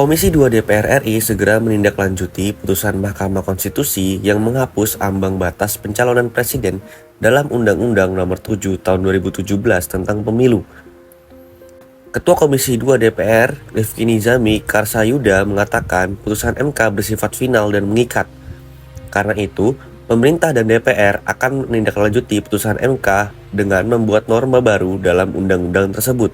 Komisi 2 DPR RI segera menindaklanjuti putusan Mahkamah Konstitusi yang menghapus ambang batas pencalonan presiden dalam Undang-Undang Nomor 7 Tahun 2017 tentang Pemilu. Ketua Komisi 2 DPR, Rifki Nizami Karsayuda mengatakan putusan MK bersifat final dan mengikat. Karena itu, pemerintah dan DPR akan menindaklanjuti putusan MK dengan membuat norma baru dalam undang-undang tersebut.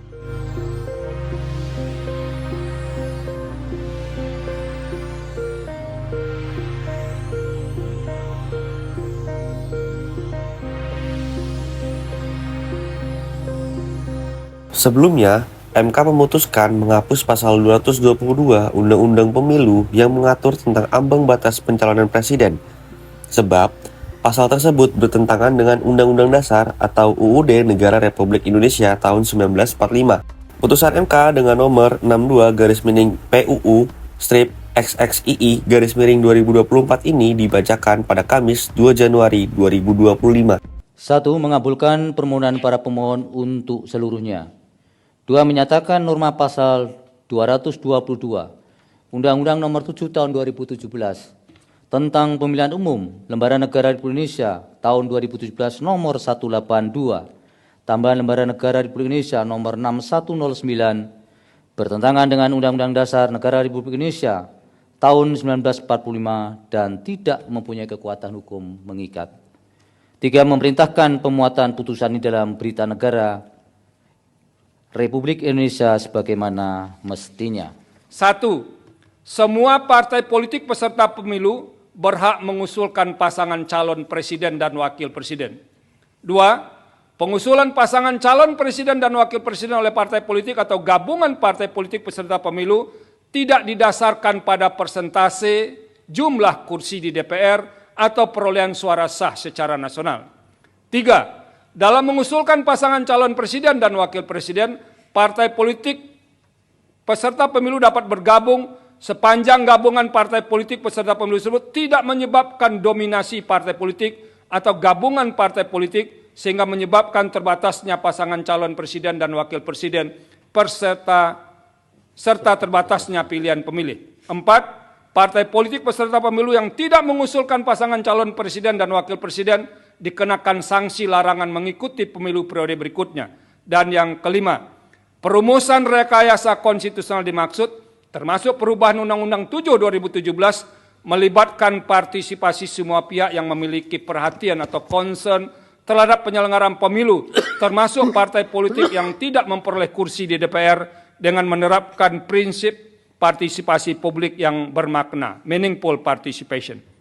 Sebelumnya, MK memutuskan menghapus pasal 222 Undang-Undang Pemilu yang mengatur tentang ambang batas pencalonan presiden. Sebab, pasal tersebut bertentangan dengan Undang-Undang Dasar atau UUD Negara Republik Indonesia tahun 1945. Putusan MK dengan nomor 62-PUU-XXII-2024 ini dibacakan pada Kamis 2 Januari 2025. 1. Mengabulkan permohonan para pemohon untuk seluruhnya. 2. Menyatakan norma pasal 222 Undang-Undang Nomor 7 Tahun 2017 tentang Pemilihan Umum Lembaran Negara Republik Indonesia tahun 2017 Nomor 182 tambahan Lembaran Negara Republik Indonesia Nomor 6109 bertentangan dengan Undang-Undang Dasar Negara Republik Indonesia tahun 1945 dan tidak mempunyai kekuatan hukum mengikat. 3. Memerintahkan pemuatan putusan ini dalam Berita Negara Republik Indonesia sebagaimana mestinya. 1. Semua partai politik peserta pemilu berhak mengusulkan pasangan calon presiden dan wakil presiden. 2. Pengusulan pasangan calon presiden dan wakil presiden oleh partai politik atau gabungan partai politik peserta pemilu tidak didasarkan pada persentase jumlah kursi di DPR atau perolehan suara sah secara nasional. 3. Dalam mengusulkan pasangan calon presiden dan wakil presiden, partai politik peserta pemilu dapat bergabung sepanjang gabungan partai politik peserta pemilu tersebut tidak menyebabkan dominasi partai politik atau gabungan partai politik sehingga menyebabkan terbatasnya pasangan calon presiden dan wakil presiden serta terbatasnya pilihan pemilih. 4. Partai politik peserta pemilu yang tidak mengusulkan pasangan calon presiden dan wakil presiden dikenakan sanksi larangan mengikuti pemilu periode berikutnya. Dan yang kelima, perumusan rekayasa konstitusional dimaksud, termasuk perubahan Undang-Undang 7 2017, melibatkan partisipasi semua pihak yang memiliki perhatian atau concern terhadap penyelenggaraan pemilu, termasuk partai politik yang tidak memperoleh kursi di DPR dengan menerapkan prinsip partisipasi publik yang bermakna, meaningful participation.